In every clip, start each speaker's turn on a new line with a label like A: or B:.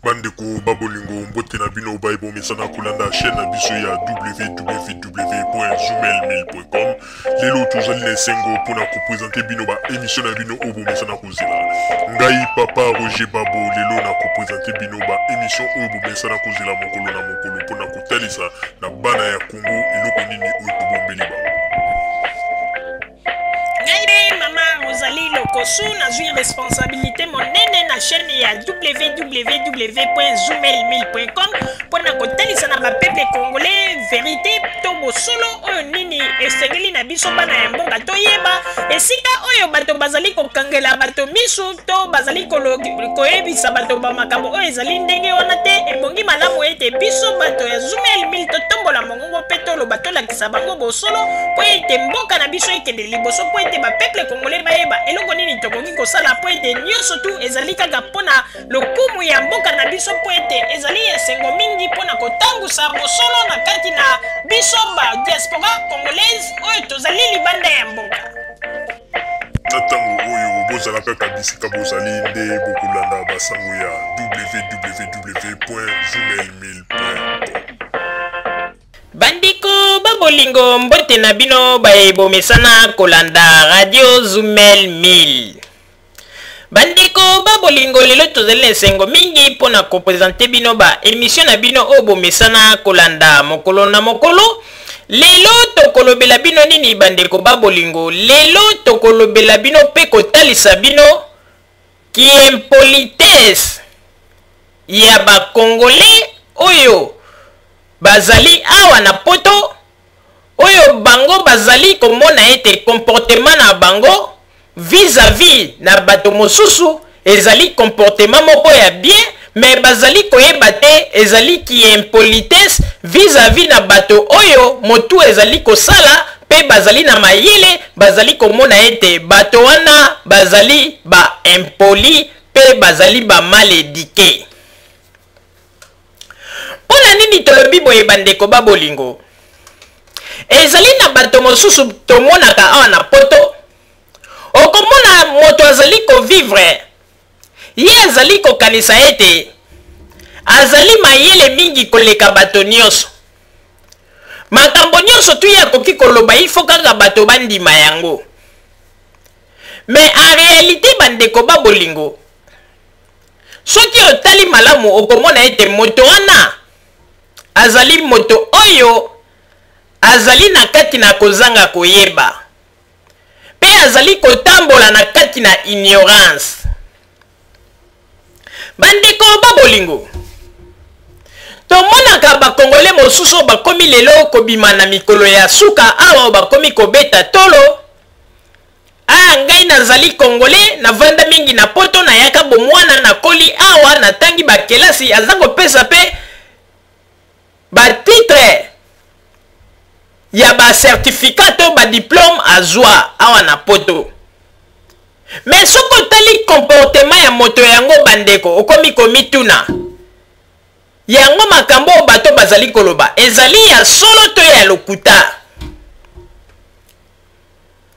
A: Bandeko babolingo mbote na bino baibo mesana kulanda chaîne na biso ya www.zoomel1000.com. Lelo tozali na sengo pona ko présenter bino ba émission na bino obo mesana kozela. Ngai papa Roger Babo lelo na ko présenter bino ba émission obo mesana kozela mokolo na mokolo pona ko talisa na bana ya Congo eloko nini oyo tobombeli ba.
B: Rosalie Lokosu na zui responsabilité monene na chaîne ya www.zoomel1000.com pour na kotalisa na peuple congolais vérité to bosolo oyo nini esengeli na biso bana ya mboka toyeba esika oyo bato bazali kokangela bato misu to bazali koyebisa bato ba makambo oyo ezali ndenge wana te ebongi malamu ete biso bato ya Zoomel 1000 totombola mongongo pe toloba tolakisa bango bosolo po ete mboka na biso ekende liboso po ete ba peuple congolais bayeba eloko nini tokoki kosala po ete nyonso tu ezali kaka mpona lokumu ya mboka na biso po ete ezali esengo mingi mpona kotangusa bosolo na kati na biso ba diaspora congolaise oyo tozali libanda ya mboka.
A: Na ntango oyo bozalaka bisika bozali nde bokolanda basango ya www.zoomel1000.com.
B: Bandiko babolingo mbote na bino baebomesana kolanda radio Zoomel 1000. Bandiko babolingo lelo tozali esengo mingi pona ko présenter bino ba émission na bino obomesana kolanda mokolo na mokolo. Lelo tokolobela bino nini bandeko babolingo? Lelo tokolobela bino pe kotalisa bino ki impolitesse ya ba congolais oyo bazali awa na poto oyo bango bazali komona ete comportement na bango vis-à-vis na bato mosusu ezali comportement moko ya bien mais bazali koyeba te ezali ki impolitesse vis-à-vis na bato oyo motu ezali kosala pe bazali na mayele bazali komona ete bato wana bazali ba impoli pe bazali ba mal éduqué. Pona nini tolobi boye bandeko babolingo? Ezali na bato mosusu tomonaka awa na poto okomona moto azali kovivre ye azali kokanisa ete azali mayele mingi koleka bato nyonso makambo nyonso tu ye akoki koloba ifo kaka bato bandima yango mais en réalité bandeko babolingo soki otali malamu okomona ete moto wana azali moto oyo azali na kati na kozanga koyeba pe azali kotambola na kati na ignorance. Bandeko babolingo tomonaka bakongole mosusu bakomi lelo kobima na mikolo ya suka awa bakomi kobeta tolo ngai nazali congolais na vanda mingi na poto na yaka bomwana na koli awa na tangi bakelasi aza kopesa pe ba titre ya ba certificat to ba diplôme azwa awa na poto mais soko tali comportement ya moto yango bandeko okomi komituna yango makambo bato bazali koloba ezali ya solo to ya lokuta.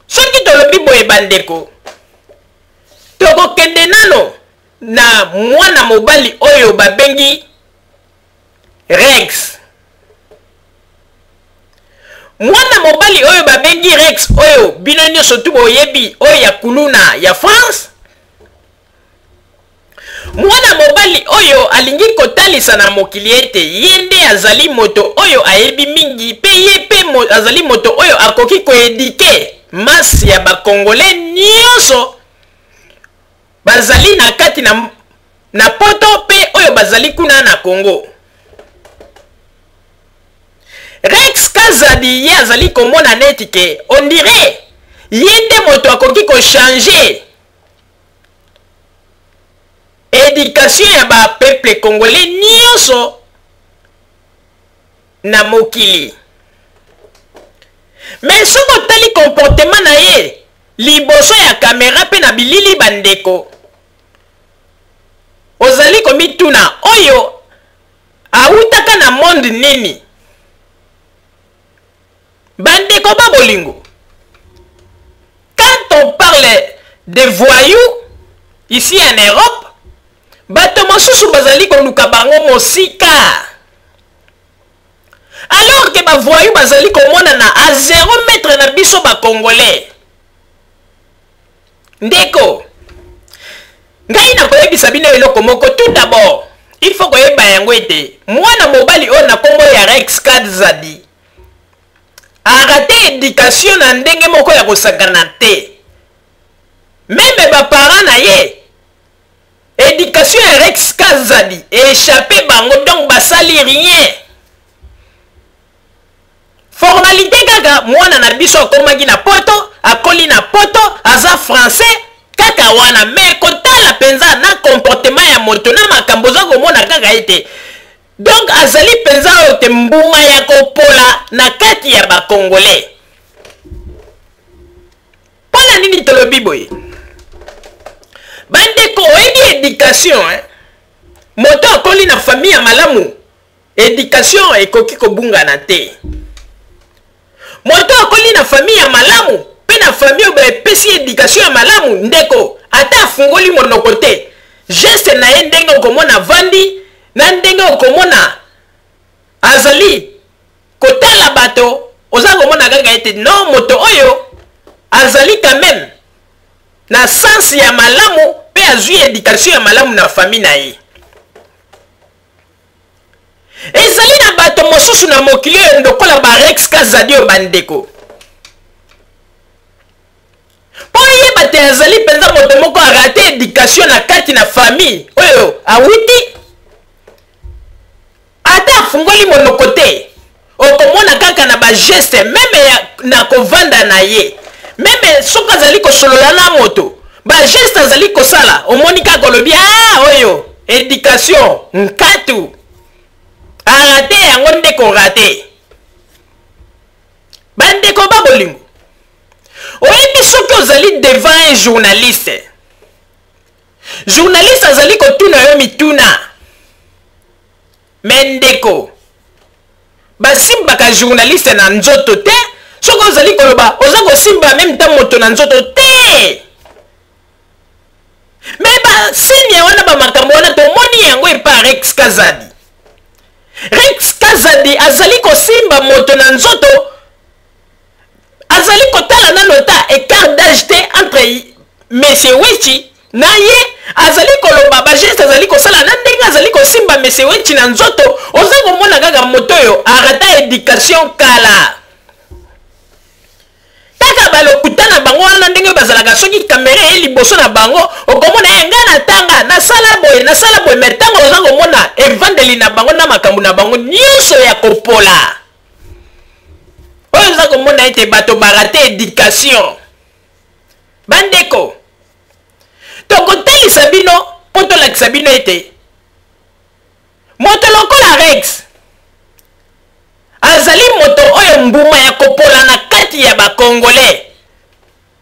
B: Soki tolobi boye bandeko tokokende nano na mwana mobali oyo babengi Rex. Mwana mobali oyo babengi Rex oyo bino nyonso tu boyebi oyo ya kuluna ya France. Mwana mobali oyo alingi kotalisa na mokili ete ye nde azali moto oyo ayebi mingi pe ye pe azali moto oyo akoki koedike masi ya bakongole nyonso bazali na kati na poto pe oyo bazali kuna na Congo. Rex Kazadi ye azali komona neti ke on dirait ye nde moto akoki ko changer éducation ya ba peuple congolais nyonso na mokili. Mais soko tali comportement na ye liboso ya kamera pe na bilili bandeko ozali komituna oyo autaka na monde nini? Bandeko babolingo, quand on parle de voyous ici en Europe bato mosusu bazali koluka bango mosika. Alors que bavoyu bazali komonana à 0 mètre na biso ba congolais. Ndeko ngai na koyebisa bino eloko moko. Tout d'abord il faut koyeba yango ete mwana mobali oyo na kombo ya Rex Kadzadi arate éducation na ndenge moko ya kosakana te. Même baparents na ye éducation ya Rex Kadzadi échappé bango, donc basali rien. Formalité kaka mwana na biso akomaki na poto, akoli na poto, aza français kaka wana. Mais kotala penza na comportement ya moto na makambo za komona kaka ete. Donc azali penza oyo te mbuma ya kopola na kati ya ba Congolais. Pona nini tolobi boye? Bandeko oyebi éducation moto akoli na famille ya malamu, éducation ekoki kobungana te. Moto akoli na famille ya malamu pe na famille oyo epesi éducation ya malamu, ndeko ata afungoli monoko te, geste na ye ndenge okomona vandi na ndenge okomona azali kotala bato, oza komona kaka ete non moto oyo azali quand même na sens ya malamu pe azwi éducation ya malamu na famille na ye. Ezali na bato mosusu na mokili oyo ndokola ba Rex Kadzadi oyo bandeko. Po yeba te azali penza moto moko arate éducation na kati na famille oyo awiti ata afungoli monoko te, okomona kaka na ba geste meme na kovanda na ye. Meme soki azali kosolola na moto, ba geste azali kosala, omoni kaka kolobi oyo éducation nkatu arate yango ndeko rate. Bandeko babolingo oyebi soki ozali devant un journaliste, journaliste azali kotuna yo mituna, mendeko basimbaka journaliste na nzoto te. Soki ozali koloba oza kosimba meme ta moto na nzoto te. Me basini ya wana bamakambo wana tomoni yango epa Rex Kadzadi. Rex Kadzadi azali kosimba moto na nzoto, azali kotala nano ta écart d'âge te entre Monsieur Wechi na ye, azali koloba ba geste azali kosala na ndenge azali kosimba Monsieur Wechi na nzoto. Oza komona kaka moto yo arata éducation kala. Taka balokutana bango wana ndenge bazalaka soki kamera e liboso na bango, okomona yenga na tanga na sala boye metango oza komona evandeli na bango na makambo na bango nyonso ya kopola. Oyo oza komona ete bato barate éducation. Bandeko tokotalisa bino po tolakisa bino ete moto lokola Rex azali moto oyo mbuma ya kopola na kati ya ba Congolais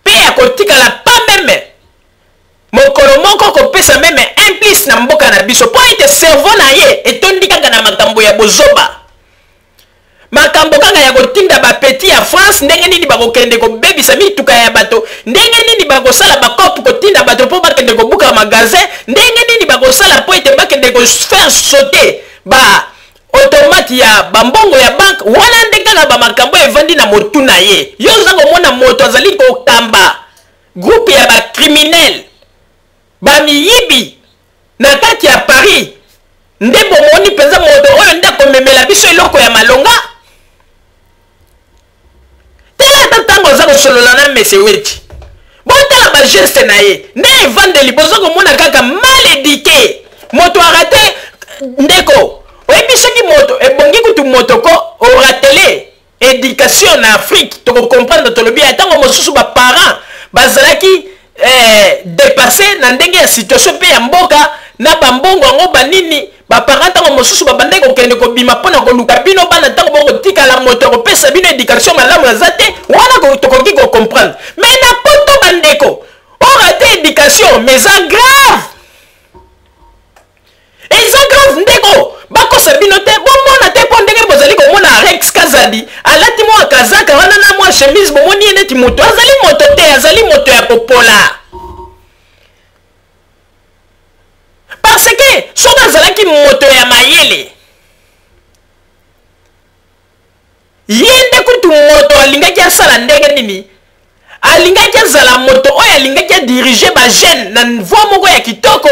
B: pe ya kotikala pa meme mokolo moko kopesa meme implice na mboka na biso po ete cerveau na ye etondi kaka na makambo ya bozoba, makambo kaka ya kotinda bapeti ya France ndenge nini bakokende kobebisa mituka ya bato, ndenge nini bakosala bakope kotinda bato mpo bakende kobuka magasin, ndenge nini bakosala po ete bakende kofaire sauter ba automate ya bambongo ya banque wana nde kaka bamakambo evandi na motu na ye. Yo oza komona moto azali kokamba groupe ya bacriminel bamiyibi na kati ya Paris, nde bomoni mpenza moto oyo nde akomemela biso eloko ya malonga. Tala ata ntango aza kosolola na Monsieur Wechi, botala bageste na ye nde evandeli, boza komona kaka mal éduqué moto arate. Ndeko oyebi soki moto ebongi kutu moto ko oratele éducation na Afrique tokocomprendre tolobi atango mosusu baparent bazalaki dépassé na ndenge ya situation mpe ya mboka na bambongo yango banini baparent ntango mosusu babandaki kokende kobima mpona koluka bino bana ntango bokotikala moto akopesa bino éducation malamu aza te, wana tokoki kocomprendre. Mais na poto bandeko orate éducation mais eza grave, eza grave ndeko bakosa bino te bomona te mpo ndenge bozali komona Rex Kadzadi alati mwa kazaka wana na mwa chemise bomoni ye neti moto azali moto te, azali moto ya kopola. parce que so bazalaki moto ya mayele yende kutu moto alingaki asala ndenge nini alingaki azala moto oyo alingaki adirige bajeune na voie moko ya kitoko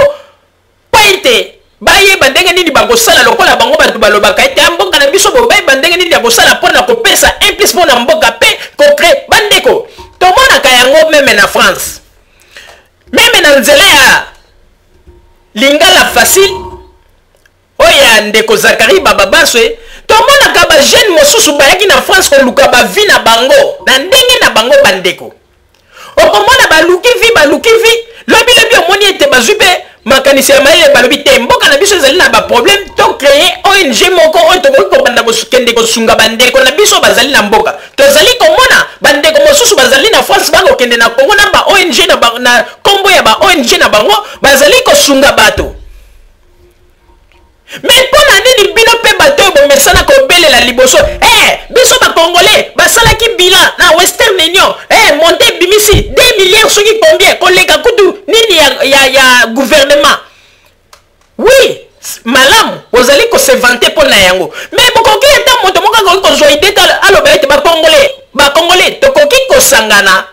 B: po ete bayeba ndenge nini bakosala lokola bango bato balobaka ete mboka na biso bo bayeba ndenge nini ya kosala mpona kopesa implice mpona mboka mpe kocrée bandeko tomonaka yango meme na France meme na nzela ya lingala facile oyo ya ndeko Zakari Bababaswe tomonaka bajeune mosusu bayaki na France koluka bavi na bango na ndenge na bango bandeko okomona baluki vi lobi omoni ete bazwi mpe makanisi ya mayele balobi te mboka na biso ezali na baproblème to créer ONG moko oyo tokoki kobanda kokende kosunga bandeko na biso bazali na mboka tozali komona bandeko mosusu bazali na France bakokende na Congo na ba ONG na kombo ya ba ONG na bango bazali kosunga bato mais mpona nini bino mpe bato oyo bomesana kobelela liboso biso bakongolais basalaki bilan na Western Union monte bimisi 2 milliards soki combien koleka kutu nini ya gouvernement oui malamu bozali kosevante mpona yango mais bokoki ata moto moko akoki kozwa ide aloba ete bakongolais tokoki kosangana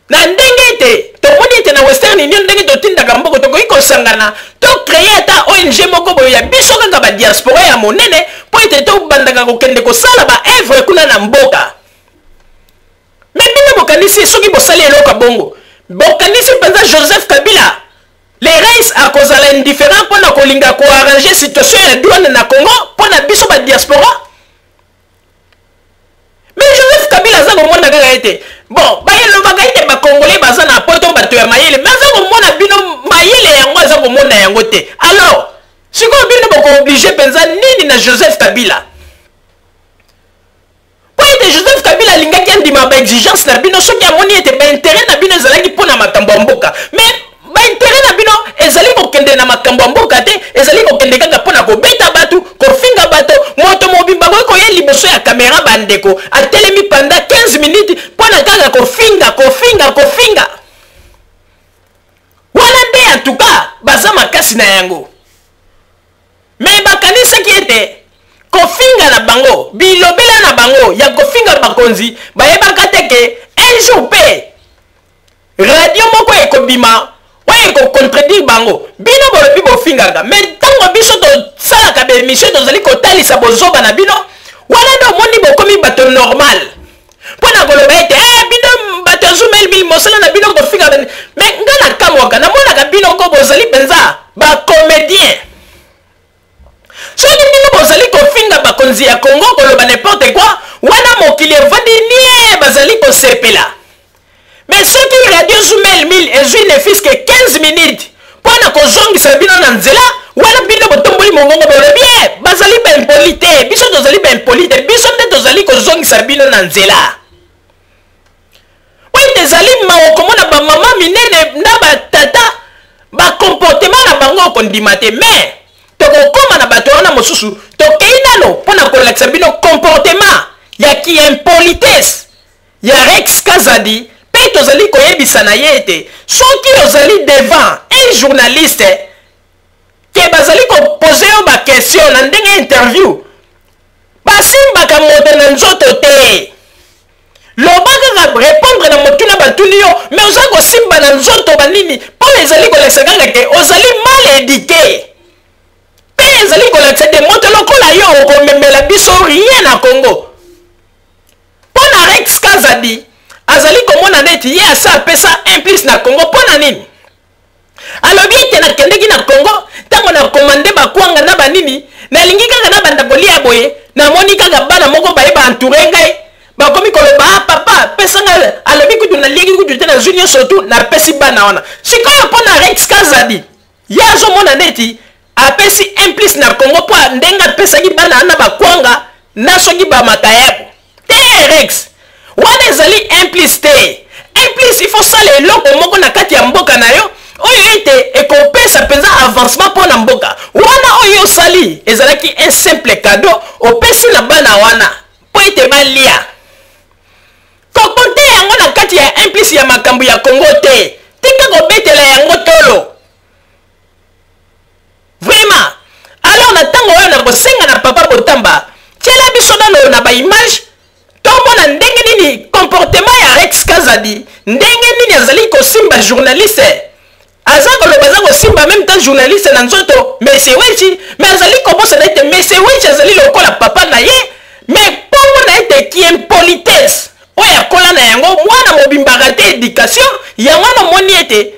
B: na ndenge ete tomoni ete na Western Union ndenge totindaka mboko tokoki kosangana to créer ata ONG moko boyo ya biso kaka badiaspora ya monene po ete tobandaka kokende kosala baevre kuna na mboka mais bino bokanisi soki bosali eloko bongo bokanisi mpenza Joseph Kabila le reis akozala indifférent mpona kolinga koarrange situation ya douane na Congo mpona biso badiaspora mais Joseph Kabila aza komona kaka ete bon bayelobaka ete bakongolais baza na poto bato ya mayele mais aza komona bino mayele yango aza komona yango te alors sikoyo bino bokooblige mpenza nini na Joseph Kabila po ete Joseph Kabila alingaki andima baexigence na bino soki amoni ete bainteret na bino ezalaki mpona makambo ya mboka mais bainteret na bino ezali kokende na makambo ya mboka te ezali kokende kaka mpona kobeta bato kofinga bato moto mobimba boyi koye liboso ya kamera bandeko atelemi panda 15 minutes mpona kaka kofinga wana nde en tout cas baza makasi na yango mais bakanisaki ete kofinga na bango bilobela na bango ya kofinga bakonzi bayebaka te ke un jour mpe radio moko ekobima oyo ekocontredire bango bino bolobi bofingaka mais ntango biso tosalaka baémission tozali kotalisa bozoba na bino wana nde omoni bokomi bato normal mpona koloba ete bino bato azumeli mili mosala na bino kofinga mais nga na kamwaka namonaka bino ko bozali mpenza bacomédien soki bino bozali kofinga bakonzi ya Congo koloba n'importe quoi wana mokili evandi nie bazali kosepela mais soki radio Zoumel 1000 ezwi ne fiske 15 minutes mpona kozongisa bino na nzela wana bino botomboli mongongo bolobi bazali baimpoli te biso tozali baimpoli te biso nde tozali kozongisa bino na nzela po ete ezali maokomona bamama minene na batata bakomportema na bango okondima te mais tokokoma na bato wana mosusu tokei nano mpona kolakisa bino comportement ya kiimpolitesse ya Rex Kazadi mpe tozali koyebisa na ye ete soki ozali devant un journaliste ke bazali kopose yo bakestion na ndenge interview basimbaka moto na nzoto te loba kaka répondre na motuna batuni yo mais ozali kosimba na nzoto banini mpo ezali kolakisa kaka ke ozali mal éduqué mpe ezali kolakisa te moto lokola yo okomemela biso rien na Congo mpo na Rex Kazadi azali komona neti ye asa apesa implice na Congo mpona nini alobi ete nakendeki na Congo ntango na komande bakwanga na banini nalingi kaka na banda kolia boye namoni kaka bana moko baye baentoure ngai bakomi koloba papa pesanga alobi kutu nalieki kutu te nazwi nyonso tu napesi bana wana sikoyo mpona Rex Kazadi ye azomona neti apesi implice na Congo mpo ndenge apesaki bana wana bakwanga na soki bamakayabu te Rex wana ezali implice te implice il faut sala eloko moko na kati ya mboka na yo oyo ete ekopesa mpenza avancement mpona mboka wana oyo osali ezalaki un simple cadeau opesi na bana wana mpo ete balia kokonte yango na kati ya implice ya makambo ya Congo te tika kobetela yango tolo na tango oyo na bosenga na papa Botamba tiela biso na ba image tomona ndenge nini comportement ya Rex Kazadi ndenge nini azali kosimba journaliste azako lo bazako simba même temps journaliste na nzoto mais c'est wechi mais azali kobosa na ite mais c'est wechi azali lokola papa na ye mais pongo na ite qui impolitesse oya kola na yango mwana mobimba raté éducation yango na moni ete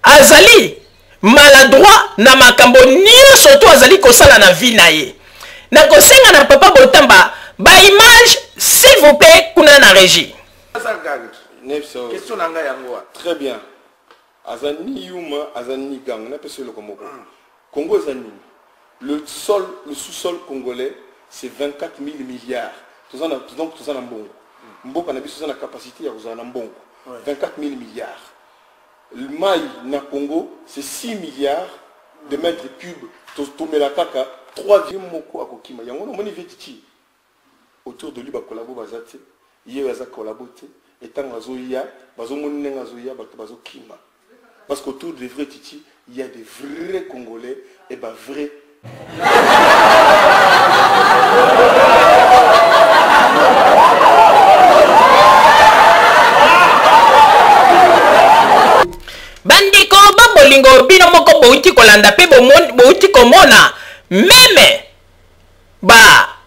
B: azali maladroit na makambo nyonso to azali kosala na vie na ye na kosenga na papa Botamba ba image s'il vous plaît kuna na régie
C: question nanga yango très bien azani yuma azani gang na pese le komoko Congo azani le sous-sol congolais c'est 24 000 milliards donc tout ça na mbongo mboka na biso na capacité ya kozana mbongo 24 000 milliards. Le maï na Congo, c'est 6 milliards de mètres cubes. Tomela kaka 3 moko akokima. Yango no moni vetiti. Autour de lui ba collabo bazate. Yé baza collaboter. Et tant azoya, bazo moni azoya bazo kima. Parce qu'autour des vrais titi, il y a des vrais Congolais et bah vrais.
B: Bandiko babolingo bino moko bouti kolanda pe bouti komona meme ba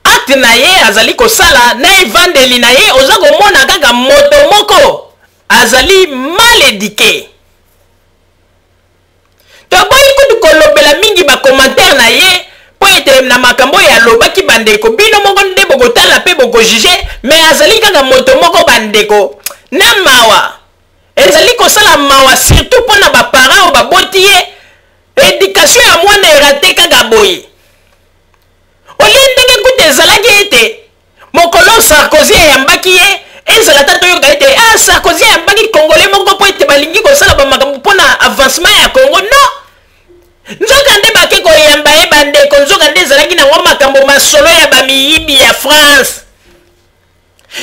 B: acte na ye azali kosala na evandeli na ye oza komona kaka moto moko azali mal éduqué to boyi kutu kolobela mingi ba commentaire na ye po ete na makambo ya lobaki bandeko bino moko nde bokotala pe bokojuge mais azali kaka moto moko bandeko na mawa ezali kosala mawa surtout pona ba parents o baboti ye éducation ya mwana erate kaka boye olie ndenge kutu ezalaki ete mokolo Sarkozy ayambaki ye ezala tata oyoka ete Sarkozy ayambaki congolais moko po ete balingi kosala bamakambo mpona avancement ya Congo non nzoka nde bake koyamba ye bandeko nzoka nde ezalaki nango makambo masolo ya bamiyibi ya France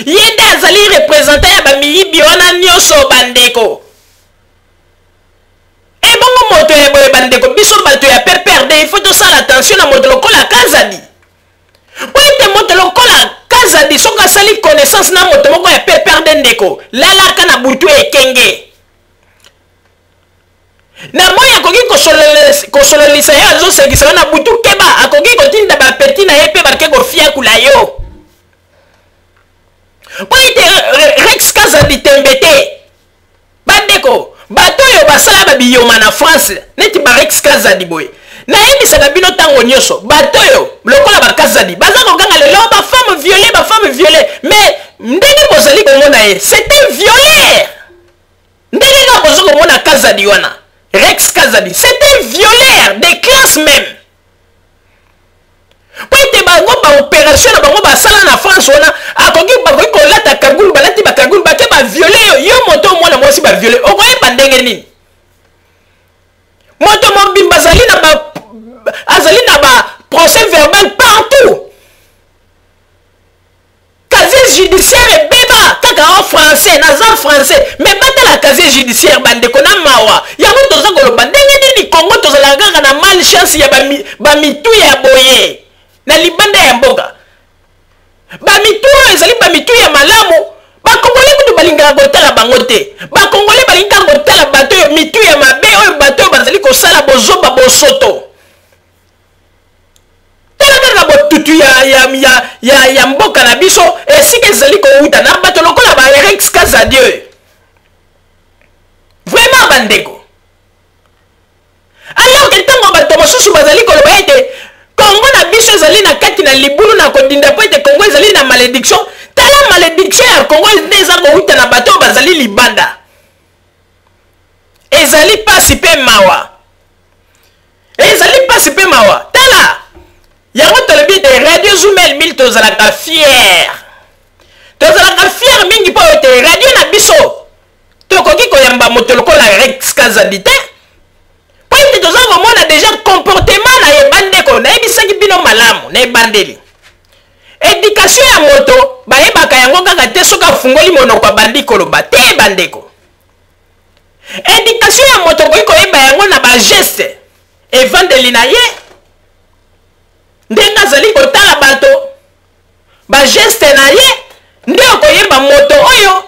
B: ye nde azali représentant ya bamiyibi wana nyonso bandeko ebongo moto ya boye bandeko biso bato ya PPRD il faut tosala attention na moto lokola Kazadi po ete moto lokola Kazadi soki asali connaissance na moto moko ya PPRD ndeko lalaka na butu ekenge na moyi akoki kosololisa ye azosekisa yo na butu keba akoki kotinda bapeti na ye mpe bake kofiakula yo po ete Rex Kazadi tembe te bandeko bato oyo basala babiyoma na France neti ba Rex Kazadi boye nayebisaka bino ntango nyonso bato oyo lokola bakazadi baza kokanga lelo bafemme viole mais ndenge bozali komona ye c'était violeur ndenge kaka boza komona Kazadi wana Rex Kazadi c'était violeur de classe même po ete bango baopération na bango basala na France wana akoki bakoki kolata kagulu balati bakagulu bake baviole yo moto mwana mwasi baviole okoyeba ndenge nini moto mobimba azali na ba procès verbal partout casier judiciaire ebeba kaka en français naza français mais batala casier judiciaire bandeko na mawa yango toza koloba ndenge nini Congo tozalaka kaka na malchance ya bamitu ya boye na libanda ya mboka bamitu oyo ezali bamitu ya malamu bakongole kutu balingaka kotala bango te bakongole balingaka kotala bato oyo mitu ya mabe oyo bato oyo bazali kosala bozoba bosoto tala kaka botutu ya mboka na biso esika ezali kowuta na bato lokola ba Rex Kazadi oyo vraiment bandeko alors ke ntango bato mosusu bazali koloba ete Congo na biso ezali na kati na libulu na kodinda po ete Congo ezali na malédiction tala malédiction ya Congo eza kowuta na bato bazali libanda ezali pasi pe mawa tala yango tolobi ete radio Zoomel 1000 tozalaka fier mingi po ete radio na biso tokoki koyamba moto lokola Rex Kazadi te po ete toza komona déjà comportement na ye bandeko nayebisaki bino malamu na ebandeli éducation ya moto bayebaka yango kaka te soki afungoli monoko abandi koloba te bandeko éducation ya moto koki koyeba yango na bageste evandeli na ye ba geste na ye nde okoyeba moto oyo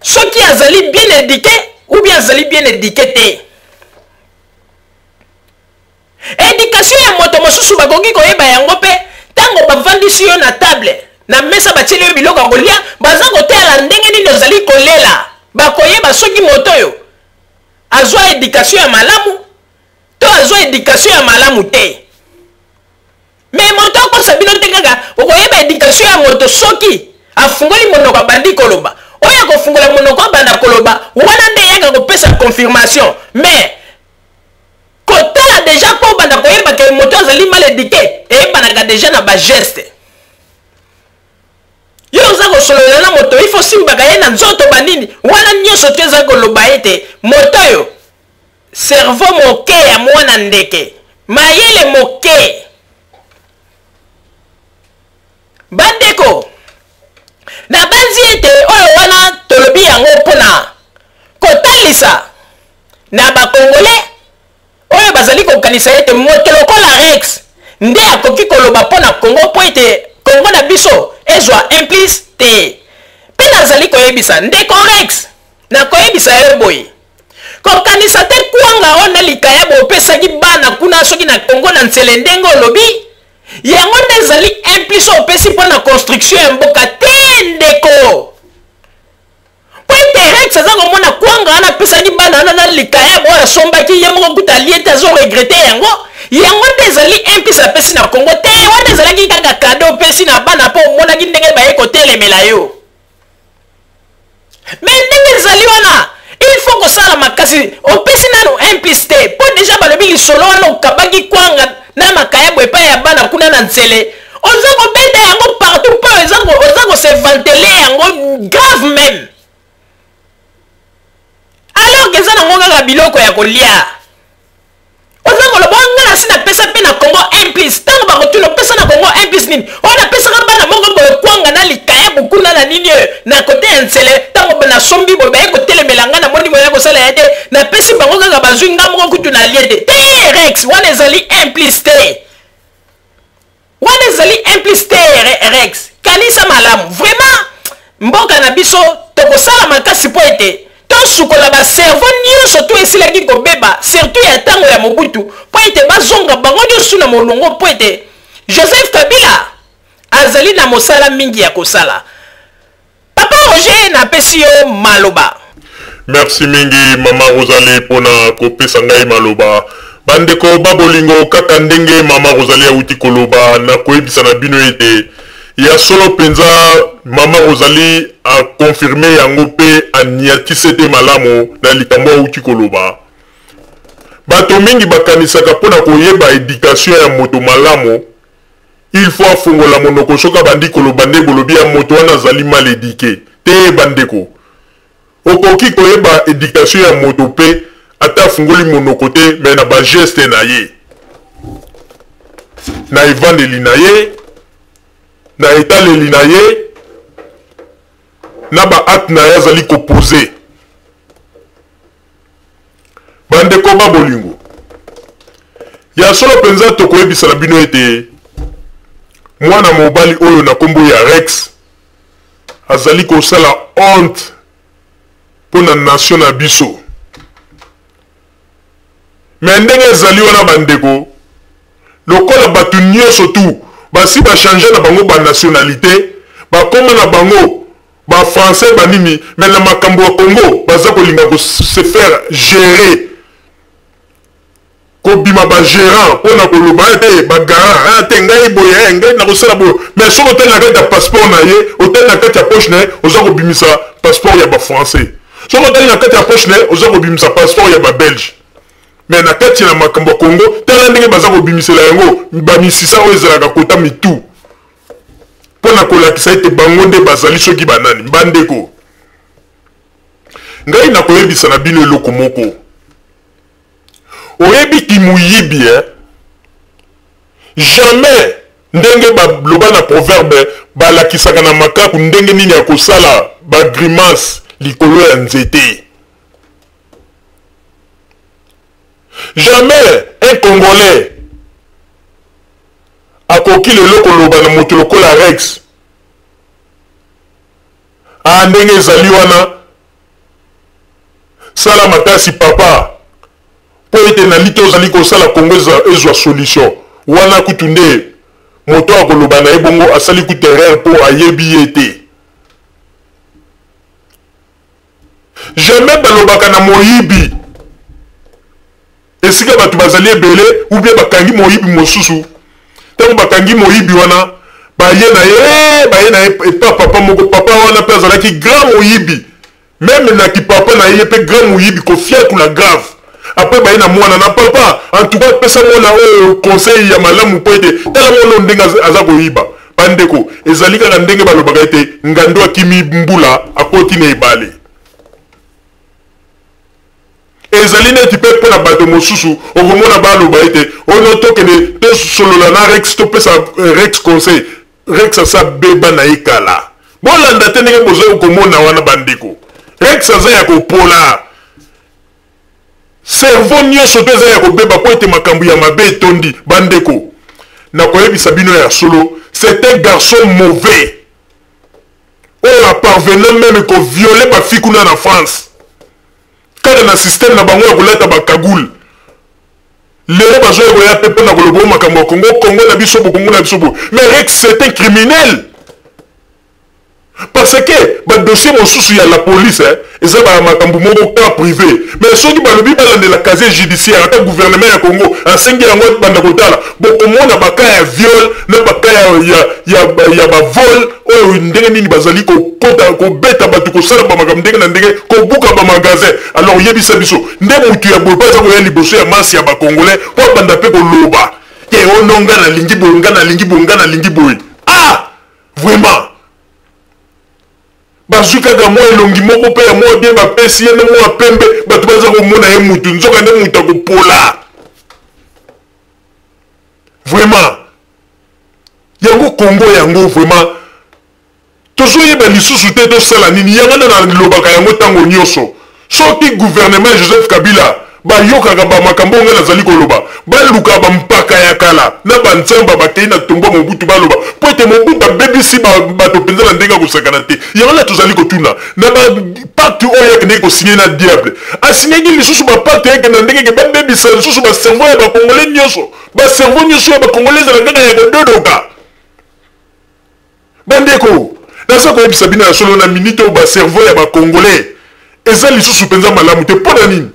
B: soki azali bien éduqué ou bien azali bien éduqué te. Éducation ya moto mosusu bakoki koyeba yango pe tango bavandisi yo na table na mesa batieli yo biloko ya kolia baza kotala ndenge nini ozali kolela bakoyeba soki moto oyo azwa éducation ya malamu to azwa éducation ya malamu te. Mais moto akosa bino te kaka okoyeba éducation ya moto soki afungoli monoko abandi koloba oyo akofungola monoko abanda koloba wana nde yaka kopesa confirmation. Mais kotala deja mpo banda koyeba ke moto azali mal éduqué eyebanaka deja na bageste. Yo oza kosolola na moto ifo simbaka ye na nzoto banini wana nyonso to eza koloba ete moto oyo cerveau moke ya mwana ndeke mayele moke. Bandeko na banzi ete oyo wana tolobi yango mpona kotalisa na bakongole oyo bazali kokanisa ete moto lokola Rex nde akoki koloba mpona Kongo mpo ete Kongo na biso ezwa implice te. Mpe nazali koyebisa ndeko Rex na koyebisa yo boye kokanisa te kwanga oyo na likaya bopesaki bana kuna soki na Kongo na nzele ndenge olobi yango nde ezali implice opesi mpona construction ya mboka te ndeko. Po ete Rex aza komona kwanga wana apesaki bana wana na likaya bo asombaki ye moko kuta alie te azoregrete yango nde ezali implice apesi na Kongo te wana ezalaki kaka kado opesi na bana mpo omonaki ndenge baye kotelemela yo. Me ndenge ezali wana il faut kosala makasi opesi nano implice te mpo deja balobi lisolo wana okabaki kwanga na makayabo epai ya bana kuna na nzele oza kobenda yango partout mpo oza kose vantele yango grave même alors ke eza nango kaka biloko ya kolia oza koloba nga na si napesa mpe na Kongo implice ntango bakotuna opesa na Kongo implice nini oyo napesaka bana moko boye kwanga na likaya bokuna na nini oyo na kote ya nzele ntango nasombi boye baye kotelemela nga na moni boye kosala ya te napesi bango kaka bazwi nga moko kutu na lie te te Rex wana ezali implice te wana ezali implice te Rex kanisa malamu vraiment mboka na biso tokosala makasi po ete tosukola baservo nyonso to esilaki kobeba surtout ya ntango ya Mobutu po ete bazonga bango nyonso na molongo po ete Joseph Kabila azali na mosala mingi ya kosala. Papa Roger napesi yo maloba.
A: Merci mingi mama Rosalie pona kopesa ngai maloba. Bandeko babolingo kaka ndenge mama Rosalie auti koloba na koyebisa na bino ete ya solo penza mama Rosalie a confirmé yango pe aniatisi ete malamu na likambo auti koloba. Bato mingi bakanisaka pona koyeba éducation ya moto malamu il faut afungola monoko soka bandi koloba nde bolobi ya moto wana azali mal éduqué te bandeko. Okoki koyeba éducation ya moto pe ata fungoli monoko te me na ba geste na ye na evandeli na ye na etaleli na ye na ba acte na ye azali kopose. Bandeko babolingo ya solo penza tokoyebisa na bino ete mwana mobali oyo na kombo ya Rex azali kosala honte pona nation na biso. Me ndenge ezali wana bandeko lokola bato nyonso tu basi bachange na bango banationalité bakoma na bango bafrançais banini me na makambo ya Congo baza kolinga kose faire gérer kobima bagérant mpona koloba ete bagarant te ngai boye ngai na kosala boye mais soki otali na kati ya passeport na ye otali na kati ya poche na ye oza kobimisa passeport ya bafrançais soki otali na kati ya poche na ye oza kobimisa passeport ya babelge mais na kati na makambo ya Congo tala ndenge baza kobimisela yango bamisisa oyo ezalaka kota mitu mpona kolakisa ete bango nde bazali soki banani. Bandeko ngai na koyebisa na bino eloko moko oyebi kimuyibi jamais ndenge baloba na proverbe balakisaka na makaku ndenge nini ya kosala bagrimace likolo ya nzete. Jamais un Congolais akoki lelo koloba na moto lokola Rex ndenge ezali wana sala makasi papa po ete na lito ozali kosala Congo ezwa solution wana kutu nde moto akoloba na ye bongo asali kutu erreur po ayebi ye te. Jamais balobaka na moyibi esika bato bazali ebele ou bien bakangi moyibi mosusu ntango bakangi moyibi wana baye na ye epa papa moko papa wana mpe azalaki grand moyibi meme na kipapa na ye mpe grand moyibi kofiakula grave apres baye na mwana na papa en tout cas pesa mwana oyo conseil ya malamu po ete tala mwana ndenge aza koyiba bandeko ezali kaka ndenge balobaka ete ngando akimi mbula akoti na ebale ezali neti mpe mpo na bato mosusu okomona baloba ete ono tokende tosolola na rex topesa rex conseil rex asa beba na ye kala bolanda te ndenge bozoyi komona wana bandeko rex aza ya kopola cerveau nyonso mpe eza ya kobeba po ete makambo ya mabe etondi bandeko nakoyebisa bino ya solo c'est un garçon mauvais oyo aparvenant même koviole bafi kuna na France kaka na système na bango ya kolata bakagule lelo bazoya koya mpe mpona koloba makambo ya Congo na biso bo Congo na biso bo mais Rex c'est un criminel parce que badossier mosusu ya la police eza bamakambo moko ka privé mais soki balobi balandela casier judiciaire ata gouvernement ya Congo asengi yango banda kotala bokomona baka ya viol na baka ya bavol oyo ndenge nini bazali kokota kobeta bato kosala bamakambo ndenge na ndenge kobuka bamagasin alors yebisa biso nde motu ya boye mpo aza koya liboso ya masi ya bakongolais mpo banda mpe koloba ke ono nga nalingi boye nga nalingi boye nga nalingi boye vraiment bazwi kaka mwa elongi moko mpe ya mwa bien bapesi ye nde mwa pembe bato baza komona ye mutu nzoka nde mutu akopola vraiment yango Congo yango vraiment tozoyeba lisusu te tosala nini yango nde nalobaka yango ntango nyonso soki gouvernement Joseph Kabila bayokaka bamakambo nga nazali koloba baluka bampaka ya kala na banzamba bakei na tongo Mobutu baloba po ete Mobutu abebisi bato mpenza na ndenge akosakana te yango na tozali kotuna na bapacte oyo akendeki kosinye na diable asinyaki lisusu bapacte yake na ndenge babebisa lisusu baservo ya bakongolais nyonso baservo nyonso ya bakongolais ezala kaka ya kododoka bandeko naza koyebisa bino ya solo na minute oyo baservo ya bakongolais eza lisusu mpenza malamu te mpo na nini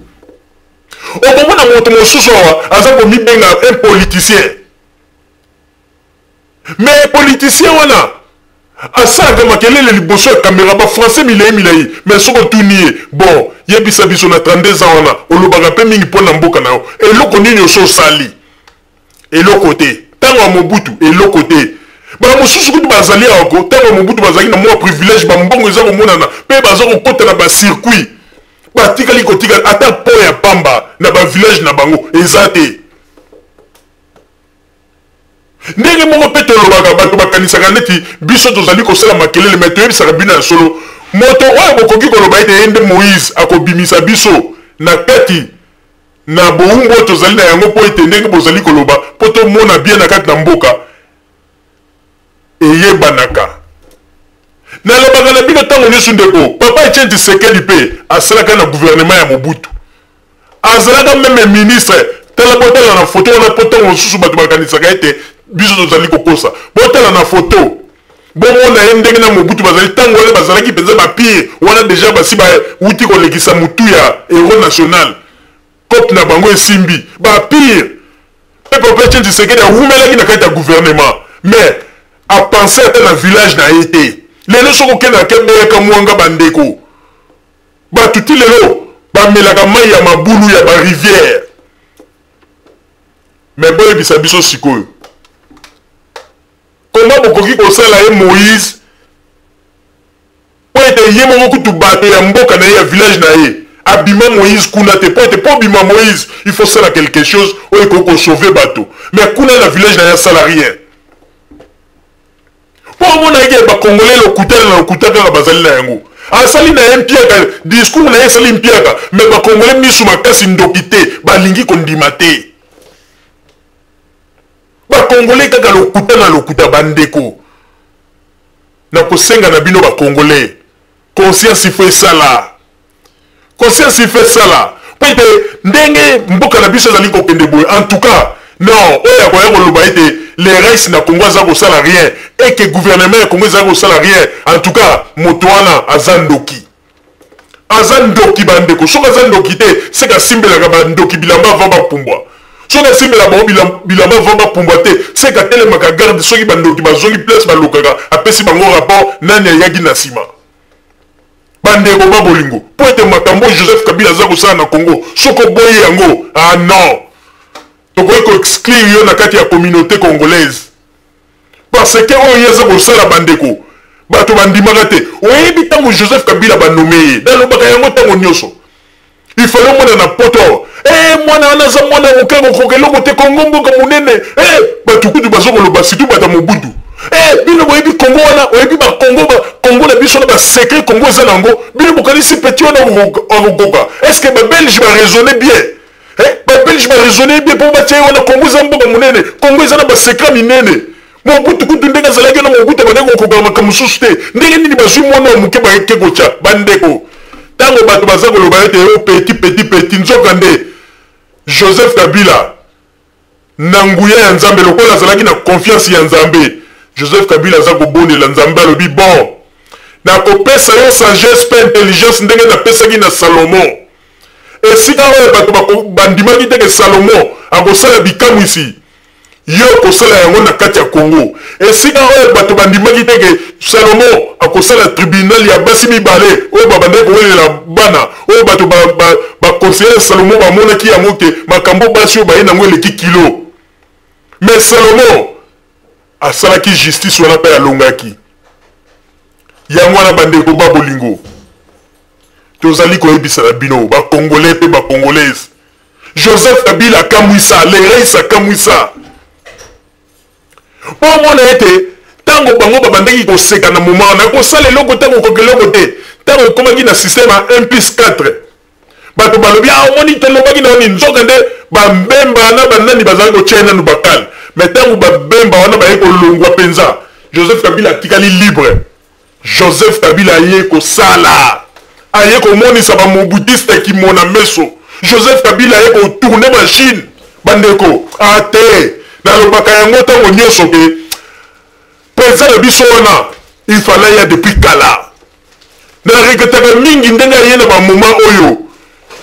A: okomona moto mosusu awa aza komibenga un politicien mais politicien wana asalaka makelele liboso ya kamera bafrançais milai mais soko otuni ye bon yebisa biso na 32 ans wana olobaka mpe mingi mpo na mboka na yo eloko nini oso osali eloko te ntango ya Mobutu eloko te bamosusu kutu bazali awako ntango ya Mobutu bazalaki na mwa privilège bambongo eza komonana mpe baza kokota na bacircuit batikali kotika ata po ya pamba na bavillage na bango eza te ndenge moko mpe tolobaka bato bakanisaka neti biso tozali kosala makelele me toyebisaka bino ya solo moto oyo bokoki koloba ete ye nde Moïse akobimisa biso na kati na bowumbu oyo tozali na yango mpo ete ndenge bozali koloba mpo tomona bien na kati na mboka eyebanaka nalobaka na bino ntango nyonso ndeko papa Etienne Tshisekedi mpe asalaka na gouvernement ya Mobutu azalaka meme ministre tala botala na foto wana mpo ntango mosusu bato bakanisaka ete biso tozali kokosa botala na foto bomona ye ndenge na Mobutu bazali ntango wana bazalaki mpenza bapire wana deja basi bauti kolekisa mutu ya héros national cope na bango esimbi bapire mpe papa Etienne Tshisekedi awumelaki na kati ya gouvernement mais apense ata na village na ye te lelo soko okendaka kebeyaka mwanga bandeko batuti lelo bamelaka mai ya mabulu ya barivière me boyebisa biso sikoyo koma bokoki kosala ye Moïse po ete ye moko kutu bato ya mboka na ye ya village na ye abima Moïse kuna te po ete po bima Moïse il faut sala quelque chose oyo ekoki kosauve bato mais kuna na village na ye asala rien po omona eke bakongolais lokutana na lokutaka kaka bazali na yango asali na ye mpiaka discours na ye esali mpiaka me bakongolais misu makasi ndoki te balingi kondima te bakongolais kaka lokuta na lokuta bandeko na kosenga na bino bakongolais conscience il fait ça là. Conscience il fait ça là. Peut-être ndenge mboka na biso zali ko kende boy. En tout cas, non, oya ko yako été les restes na Congo za ko sala rien et que gouvernement Congo za ko sala rien. En tout cas, motoana azandoki. Azandoki bandeko. Soka azandoki te, c'est ka simbela ka bandoki bilamba vamba pumbwa. Soka simbela ba bilamba vamba pumbwa te, c'est ka tele maka garde soki bandoki bazongi place balokaka apesi bango rapport nani yagi na sima. Bandeko babolingo. Pour être makambo Joseph Kabila za ko sala na Congo. Soko boye yango. Ah non. Toko exclure yo na kati ya communauté congolaise. Parce que on yeza ko sala bandeko. Bato bandimaka te. Oyebi tango Joseph Kabila ba nommé dans le baka yango tango nyoso. Il fallait mona na poto. Mwana anaza mwana okego kokeloko te Kongo mboka munene. Bato kudu bazoko lo basitu bata mobudu. Bino boyebi Congo wana, oyebi ba Congo na biso na ba secret Congo za nango. Bino bokanisi petit wana ogoka. Est-ce que ba Belge va raisonner bien? Ba Belge va raisonner bien pour batia wana Congo za mboka munene. Congo za na ba secret minene. Mobutu kutu ndenge zalaki na mobutu bandeko kokoma kamususu te. Ndenge nini bazwi mwana muke ba ekeko cha bandeko. Tango bato bazako lo ba ete petit nzokande. Joseph Kabila nanguya ya Nzambe lokola zalaki na confiance ya Nzambe. Joseph Kabila za kobonela Nzambe alobi bon. Na kopesa yo sagesse pe intelligence ndenge na pesaki na Salomon. Esika oyo bato bandimaki te ke Salomon akosala bikamu isi. Yo kosala yango na kati ya Congo. Esika oyo bato bandimaki te ke Salomon akosala tribunal ya basi mibale oyo babandaki kowelela bana oyo bato baconseiller Salomon bamonaki yango ke makambo basi oyo baye nango eleki kilo. Mais Salomon asalaki justice wana mpe alongaki. Yango wana bandeko babolingo tozali koyebisa na bino bacongolais mpe bacongolaise. Joseph Kabila akamwisa lereis akamwisa po mona ete tango bango babandaki koseka na moma na kosala eloko tango kokeloko te tango ekomaki na système ya 1+4 bato balobi omoni tolobaki na oni nzoka nde bambemba na banani bazali kotia nanu bakale. Mais tango babemba wana baye kolongwa penza Joseph Kabila atikali libre. Joseph Kabila aye kosala aye komonisa bamobutiste kimona meso. Joseph Kabila aye kotourne machine bandeko ate nalobaka yango tango nyonso ke penza ya biso wana il fallait ya depuis kala na reketaka mingi ndenge aye na bamoma oyo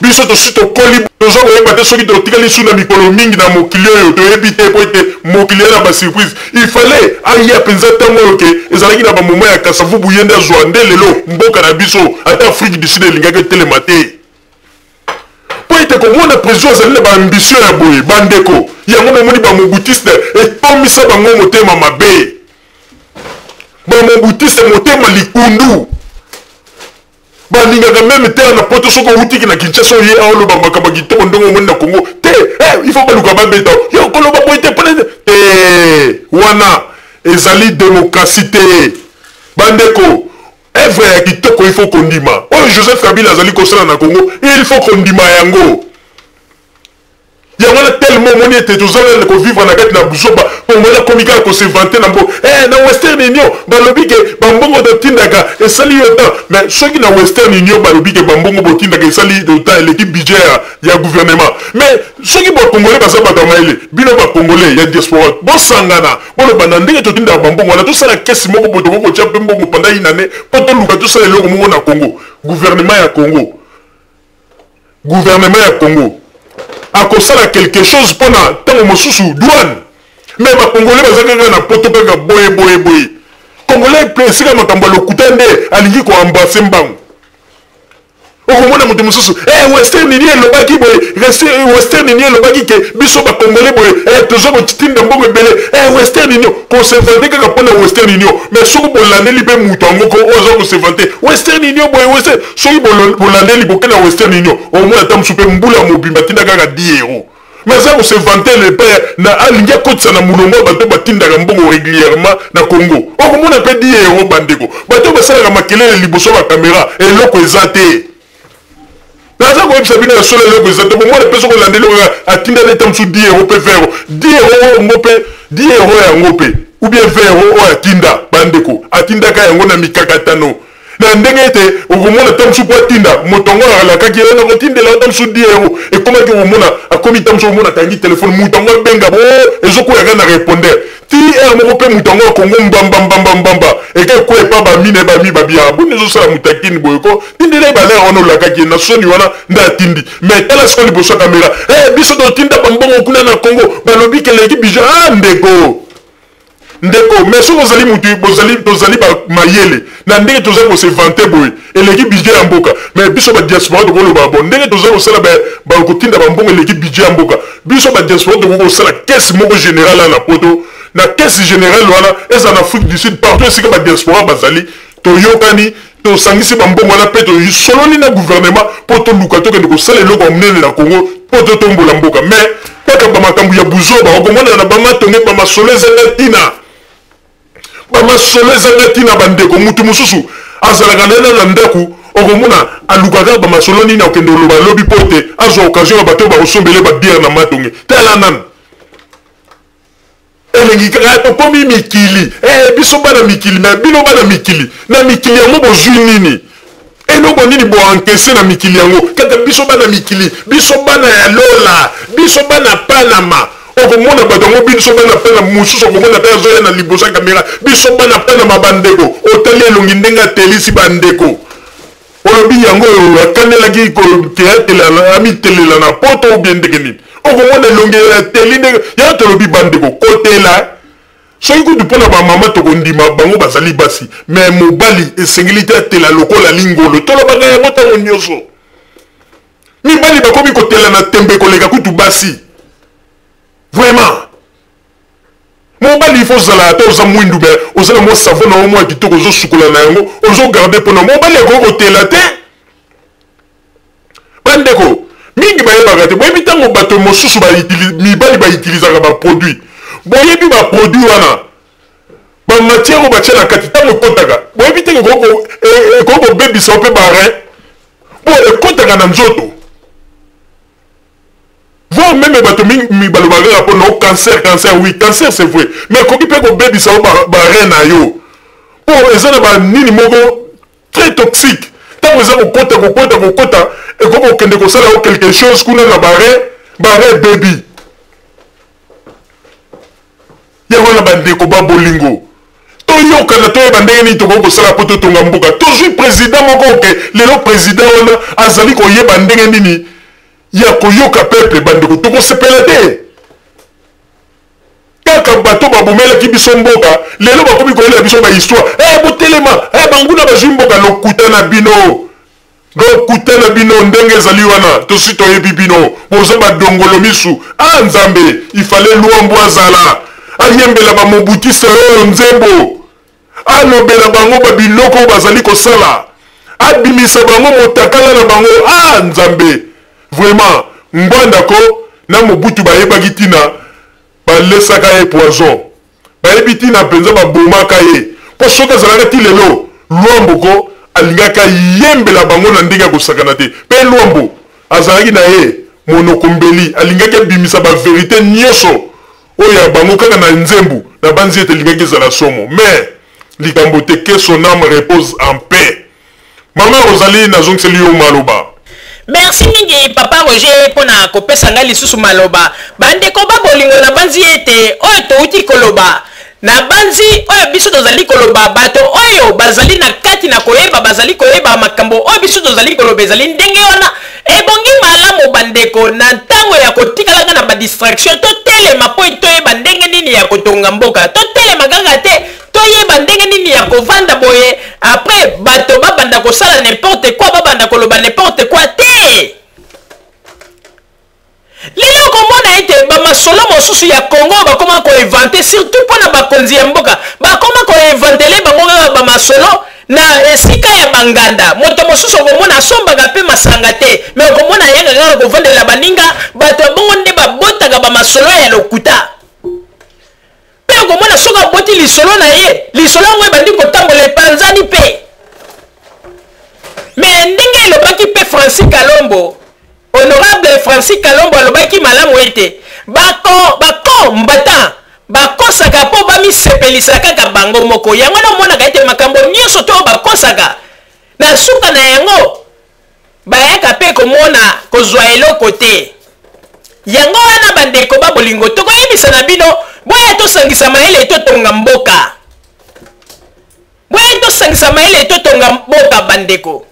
A: biso tosi tokoli toza koyeba te soki totikali su na mikolo mingi na mokili oyo toyebi te po ete mokili na basurprise. Il fallait aya mpenza ntango oyo ke ezalaki na bamoma ya kasavubu ye nde azwa nde lelo mboka na biso ata Afrique du Sud elingaki etelema te po ete komona président azali na baambition ya boye bandeko yango momoni bamobutiste etomisa bango motema mabe bamobutiste motema likundu balingaka meme te na poto soko utiki na Kinshasa ye aoloba makambo kitoko ndongo moni na Congo te il faut baluka babeta yo koloba boye te pone te wana ezali démocratie te bandeko œuvre ya kitoko il faut kondima oyo Joseph Kabila azali kosala na Congo il faut kondima yango yango na tellement moni ete tozala ko vivre na kati na buzoba kongola komika ko se vanter na mbo na Western Union balobi ke bambongo tindaka esali yota mais soki na Western Union balobi ke bambongo botindaka esali yota l'équipe budget ya gouvernement mais soki bo congolais basa ba maile bino ba congolais ya diaspora bo sangana bolo bana ndenge totinda bambongo na tosala kesi moko boto boko tia mbongo pendant une année poto luka tosala eloko moko na Congo gouvernement ya Congo akosala quelque chose pona tango mosusu douane mais ba congolais bazaka na poto kaka boye congolais presika makambo lokuta nde alingi ko embrasser mbangu okomona moto mosusu Western Union elobaki boye Western Union elobaki ke biso ba congolais boye tozo kotinda mbongo ebele Western Union kosevante kaka pona Western Union mais soko bolandeli pe mutu ango ko ozo kosevante Western Union boye Western soki bolandeli boke na Western Union omona ta musupe mbula mobimba tinda kaka 10 euros mais ça kosevante le père na alingi akotisa na mulongo bato batindaka mbongo régulièrement na Congo okomona pe 10 euros bandeko bato basalaka makelele liboso ba caméra eloko eza te naza koyebisa bino ya solo eloko eza te bomona mpe soko olandeli oyo atindana eta mosusu 10 euros mpe vero 10 euros yango mpe 10 euros yango mpe ou bien vero oyo atinda bandeko atindaka yango na mikakatano na ndenge ete okomona tamsu po atinda motongo alakaki na kotindela tamsu 10 euro ekomaki komona akomi tamsu omona akangi telefone motongo abenga bo ezokoyaka na répondeur ti ere moko mpe motongo akongo mbambambambambamba ekekwepa bamine bami babia boni ezosala mutakini boyeko tindela ebalere wana olakaki na soni wana nde atindi mais tala siko liboso ya kamera biso totinda bambongo kuna na Congo balobi keleki bija ndeko mais soki ozali mutu tozali mayele na ndenge tozali kose vante boye eleki budget ya mboka mais biso badiaspora tokoloba bon ndenge tozali kosala bakotinda bambongo eleki budget ya mboka biso badiaspora tokoki kosala kese moko générale ana poto na kese générale wana eza na Afrique du Sud partout esika badiaspora bazali toyokani tosangisi bambongo wana mpe tosololi na gouvernement mpo toluka tokende kosala eloko ya monene na Congo mpo totombola mboka mais kaka bamakambo ya buzoba okomona na bamatonge bamasolo ezanga ntina bamasolo ezanga ntina bandeko mutu mosusu azalaka na ndako okomona alukaka bamasolo nini akende oloba lobi mpo te azwa occasion ya bato bakosombele babiere na matonge tala nani elengi kaka tokomi mikili biso bana mikili na bino bana mikili na mikili yango bozwi nini eloko nini boankese na mikili yango kaka biso bana mikili biso bana ya lola biso bana panama okomona bato yango biso bana pena mosusu okomona mpe azoya na liboso ya kamera biso bana panama bandeko otali elongi ndenge atelisi bandeko olobi yango oyo akanelaki amitelela na poto obie ndenge nini okomona elongi ateli ndenge yango tolobi bandeko kotela soki kutu mpona bamama tokondima bango bazali basi mais mobali esengeli te atela lokola lingolo tolobaka yango ntango nyonso mibali bakomi kotela na tembe koleka kutu basi vraiment mobali ifo ozala ata oza mwindu me ozala mwa savo na yo mwa kitoko ozosukola na yango ozogarde mpona mobali akoki kotela te bandeko mingi bayebaka te boyebi ntango bato mosusu mibali baitilizaka baproduit boyebi baproduit wana bamatiere oyo batia na kati ntango ekotaka boyebi te ekoki kobebisa mpe barin po ekotaka na nzoto voir même bato mingi balobaka kaka mpona cancer oui cancer c'est vrai mais ekoki mpe kobebisa o barin na yo po eza na banini moko très toxique ntango eza kokota ekoki kokende kosala o quelque chose kuna na barin bebi yango na bandeko babolingo toyokana toyeba ndenge nini tokoki kosala mpo totonga mboka tozwi président moko oke lelo président wana azali koyeba ndenge nini ya koyoka peuple bandeko tokosepela te kaka bato babomelaki biso mboka lelo bakomi koyelela biso bahistoire botelema banguna bazwi mboka lokuta na bino ndenge ezali wana tosi toyebi bino boza badongolo misu nzambe ifale lwambo azala ayembela bamobutisa oyo nzembo alobela bango babiloko bazali kosala abimisa bango motakala na bango nzambe vraiment ngwandako na mobutu bayebaki ntina balesaka ye poison bayebi ntina mpenza babomaka ye mpo soki azalaka ti lelo lwamboko alingaka yembela bango na ndenge ya kosakana te mpe lwambo azalaki na ye monokombeli alingaki abimisa baverité nyonso oyo ya bango kaka na nzembu na banzi ete elingaki ezala somo mais likambo te que son âme repose en paix. Mama Rosalie nazongiseli yo maloba.
B: Merci mingi papa Roger pona kopesa ngai lisusu maloba. Bandeko babolingo na banzi ete oyo touti koloba. Na banzi oyo biso tozali koloba bato oyo bazali na kati na koyeba bazali koyeba makambo oyo biso tozali koloba ezali ndenge wana ebongi malamu bandeko na ntango ya kotikalaka na badistraction totelema po toyeba ndenge nini ya kotonga mboka totelema kaka te toyeba ndenge nini ya kovanda boye après bato babanda kosala n'importe quoi babanda koloba n'importe quoi te lelo komona ete bamasolo mosusu ya Congo bakoma koinvente surtout mpona bakonzi ya mboka bakoma koinventele bango kaka bamasolo na esika ya banganda moto mosusu okomona asombaka mpe masanga te me okomona yanga kaka kovandela baninga bato ya bongo nde babotaka bamasolo ya lokuta mpe okomona soki aboti lisolo na ye lisolo yango ebandi kotambola epanzani mpe me ndenge elobaki mpe Francis Kalombo honorable Francis Kalombo alobaki malamu ete bakombata bakosaka po bamisepelisa kaka bango moko yango namonaka ete makambo nyonso to bakosaka na suka na yango bayaka pe komona kozwa eloko te yango wana bandeko babolingo tokoyebisa na bino boya tosangisa mayele totonga mboka boya tosangisa mayele totonga mboka bandeko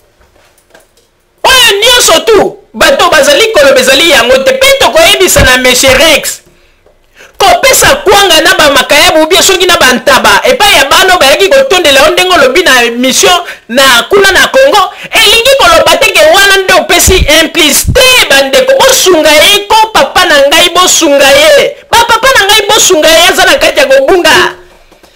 B: oyo nyonso tu bato bazali koloba ezali yango te mpe tokoyebisa na Monsieur Rex kopesa kwanga na bamakayabu ubia soki na bantaba epai ya bano bayaki kotondela yo ndenge olobi na mission na kuna na Congo elingi koloba teke wana nde opesi implice te bandeko bosunga ye ko papa na ngai bosunga ye bapapa na ngai bosunga ye aza na kati ya kobunga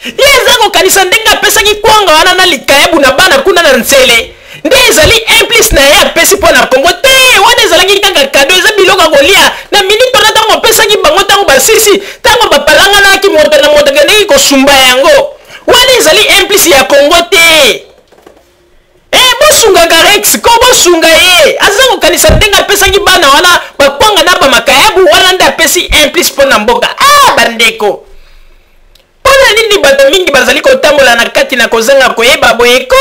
B: ye eza kokanisa ndenge apesaki kwanga wana na likayabu na bana kuna na nzele nde ezali implice na ye apesi mpo na Congo te wana ezalaki kaka kado eza biloko kolia na minute wana ntango opesaki bango ntango basisi ntango bapalanganaki moto na moto akendeki kosumba yango wana ezali implice ya Congo te bosungaka Rex ko bosunga ye aza kokanisa ndenge apesaki bana wana bakwanga na bamakayabu wana nde apesi implice mpo na mboka bandeko mpona nini bato mingi bazali kotambola na kati na kozanga koyeba boyeko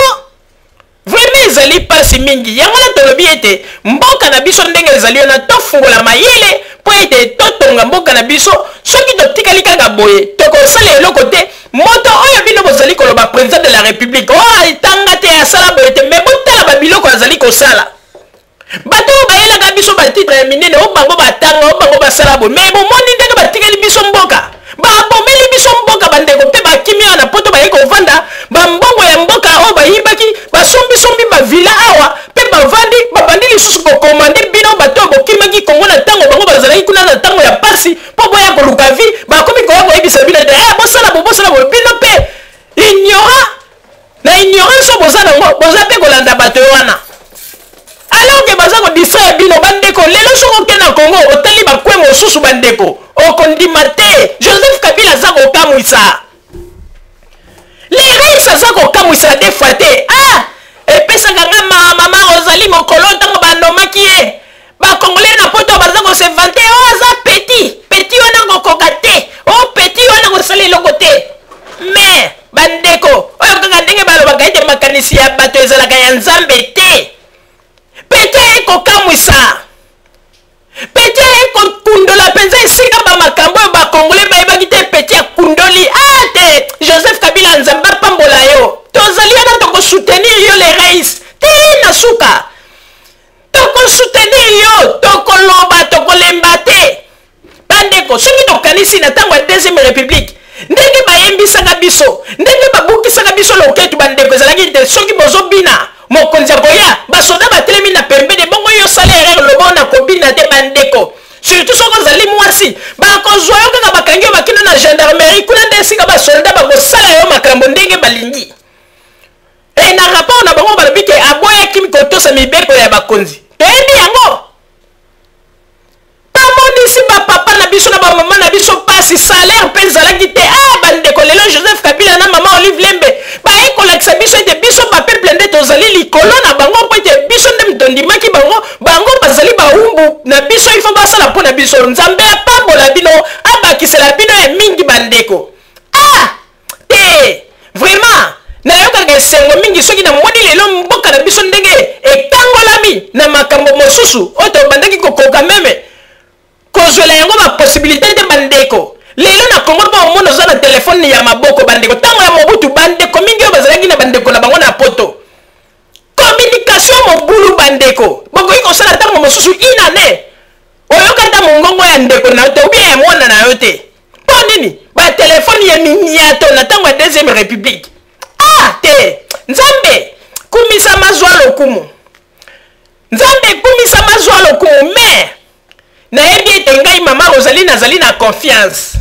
B: vraiment ezali pasi mingi yango na tolobi ete mboka na biso ndenge ezali wana tofungola mayele mpo ete totonga mboka na biso soki totikali kaka boye tokosala eloko te moto oyo bino bozali koloba président de la république etanga te asala boye te me botala babiloko azali kosala bato oyo bayelaka biso batitre ya minene o bango batanga o bango basala boye me bomoni ndenge batikali biso mboka babomeli biso mboka bandeko mpe bakimi awa na poto baye kovanda bambongo ya mboka oyo bayibaki basombisombi bavila awa mpe babandi lisusu kokomande bino bato oyo bokimaki kongo na ntango bango bazalaki kuna na ntango ya pasi mpo boya koluka vi bakomi koya koyebisa bino te bosala boye bino mpe na ignorance oyo boza nango boza mpe kolanda bato wana alors ke baza kodistraire bino bandeko lelo soko oke na kongo otali bakwe mosusu bandeko okondima te Joseph Kabila aza kokamwisa Rex aza kokamwisa de fois te epesaka nga mama ozali mokolo ntango banomaki ye bakongole na poto baza kose vante aza petit wana kokoka te petit wana kosala eloko te mais bandeko oyo kaka ndenge balobaka ete makanisi ya bato ezalaka ya nzambe te pete ekokamwisa pete ekokundola mpenza esika bamakambo oyo bakongole bayebaki te pete akundoli te Joseph Kabila nzambe apambola yo tozali wana tokosoutenir yo le rais te na suka tokosoutenir yo tokoloba tokolemba te bandeko soki tokanisi na ntango ya deuxième république ndenge bayembisaka biso ndenge babukisaka biso loketu bandeko ezalaki te soki bozobina mokonzi akoya basoda batelemi na pembeni bongo yo sala erreur lobo na kobina te bandeko surtout soki ozali mwasi bakozwa yo kaka bakangi yo bakino na gendarmerie kuna nde esika basolda bakosala yo makambo ndenge balingi na rapport na bango balobi ke aboyaki kotosa mibeko ya bakonzi toyebi yango bamonisi bapapa na biso na bamama na biso pasi salaire mpe ezalaki te bandeko lelo Joseph Kabila na mama Olive Lembe baye kolakisa biso ete biso bapeuple nde tozali likolo na bango mpo ete biso nde tondimaki bango bazali baumbu na biso ifo basala mpo na biso nzambe apambola bino abakisela bino ya mingi bandeko te vraiment nayokaka esengo mingi soki namoni lelo mboka na biso ndenge ekangolami na makambo mosusu oyo tobandaki kokoka meme kozwela yango baposibilité te bandeko lelo na kongo mpo omona oza na telefone ya maboko bandeko ntango ya mobutu bandeko mingi oyo bazalaki na bandeko na bango na poto communication mobulu bandeko bokoki kosala ntango mosusu inane oyoka ata mongongo ya ndeko na yo te ubia ya mwana na yo te mpo nini batelefone ya minyato na ntango ya deuxième république te nzambe kumisa mazwa lokumu nzambe kumisa mazwa lokumu me nayebi ete ngai mama Rosalie nazali na confiance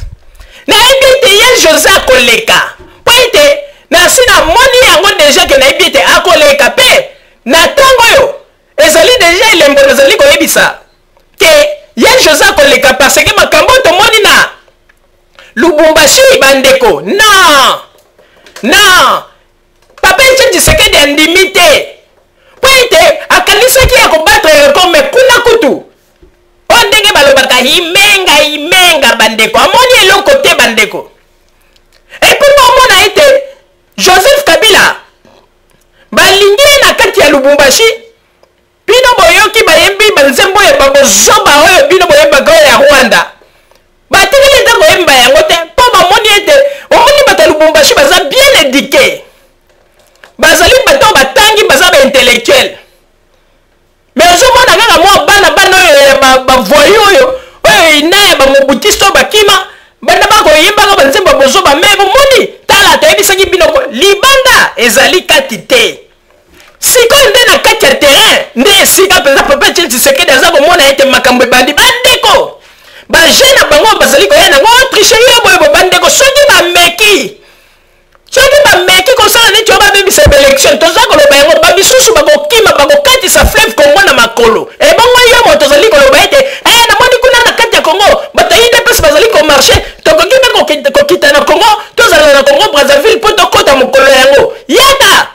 B: nayebi ete ye José akoleka mpo ete nasi namoni yango deja ke nayebi ete akoleka mpe na ntango oyo ezali deja elembo nazali koyebisa ke ye José akoleka parce ke makambo tomoni na Lubumbashi bandeko non papa Etienne Tshisekedi andimi te mpo ete akanisaki ya kobatre record me kuna kutu o ndenge balobaka himenga bandeko amoni eloko te bandeko epuis omona ete Joseph Kabila balingi na kati Lubumbashi bino boyoki bayembi banzembo ya babozoba oyo bino boyembaka oyo ya Rwanda batikeli ntango oyemba yango te mpo bamoni ete omoni bato ya Lubumbashi baza bien éduqué bazali bato batangi baza baintellectuel mais ozomona kaka mwa bana oyo ya bavoyi oyo inaya bamobutiste oyo bakima banda bakoyembaka banzembo babozoba me bomoni tala toyebisaki binoko libanda ezali kati te sikoyo nde na kati ya terrain nde esika mpenza papa Tshisekedi aza komona ete makambo ebandi bandeko bajeune na bango bazali koya nango tricherie oyo boye bandeko soki bameki kosala neti oyo babebisa baélection toza koloba yango bamisusu bakokima bakokatisa fleuve Congo na makolo ebongo yo mo tozali koloba ete namoni kuna na kati ya Congo bato ya UDPS bazali komarche tokoki mpe kokita na Congo tozala na Congo Brazzaville mpo tokota mokolo yango yaka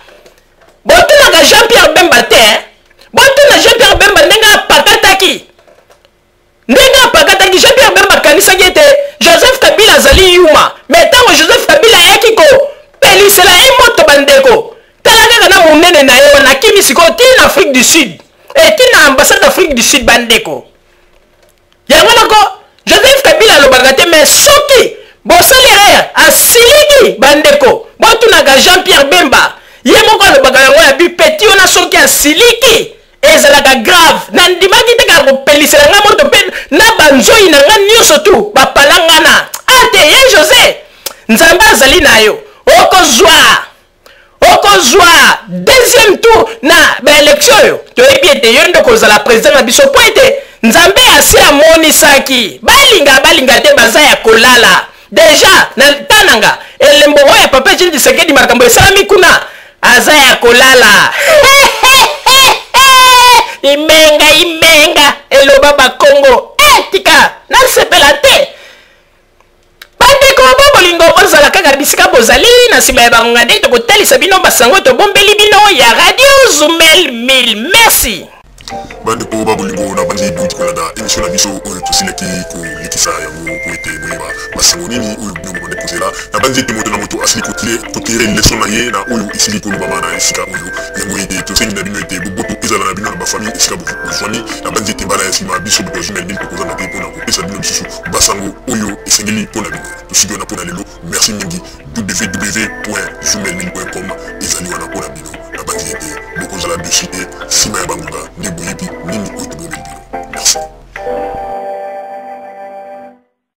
B: botunaka Jean-Pierre Bemba te botuna Jean-Pierre Bemba ndenge apakataki Jean-Pierre Bemba kanisaki ete Joseph Kabila azali yuma mais ntango Joseph Kabila ayaki kopelisela ye moto bandeko tala kaka na monene na ye wana akimi sikoyo tina Afrique du Sud etina ambassade d'Afrique du Sud bandeko yango nako Joseph Kabila alobaka te mais soki bosali erreur asiliki bandeko botunaka Jean-Pierre Bemba ye moko alobaka yango ya bipeti wana soki asiliki ezalaka grave nandimaki te kaka kopelisela nga moto mpe na banzoi na nga nyonso tu bapalangana ate ye José nzambe azali na yo okozwa deuxième tour na baélection oyo toyebi ete yo nde kozala président na biso mpo ete nzambe asi amonisaki balinga te baza ya kolala deja na tananga elembo oyo ya papa Tshisekedi makambo esalami kuna aza ya kolala imenga eloba bakongo tika nasepela te bandeko bobolingo bozala kaka bisika bozali na nsima ya bangonga nde tokotalisa bino basango tobombeli bino ya Radio Zumel 1000 merci
A: bandeko babolingo na bandi duti kolanda émission na biso oyo tosilaki kolikisa yango po ete boyeba basango nini oyo bino bobande kozela na bandi ete moto na moto asili kotire leson na ye na oyo esili kolobama na esika oyo yango ete tosengi na bino ete boboto ezala na bino na bafamille esika bozwani na bandi ete mbala ya nsima biso boto Zumel 1000 tokozanga te mpona kopesa bino lisusu basango oyo esengeli mpona bino tosiki wana mpona lelo merci mingi www.zumel1000.com ezali wana mpona bino na bandi ete bokozala dessus te nsima ya bangonga nde boyebi nini oyo tobomeli bino merci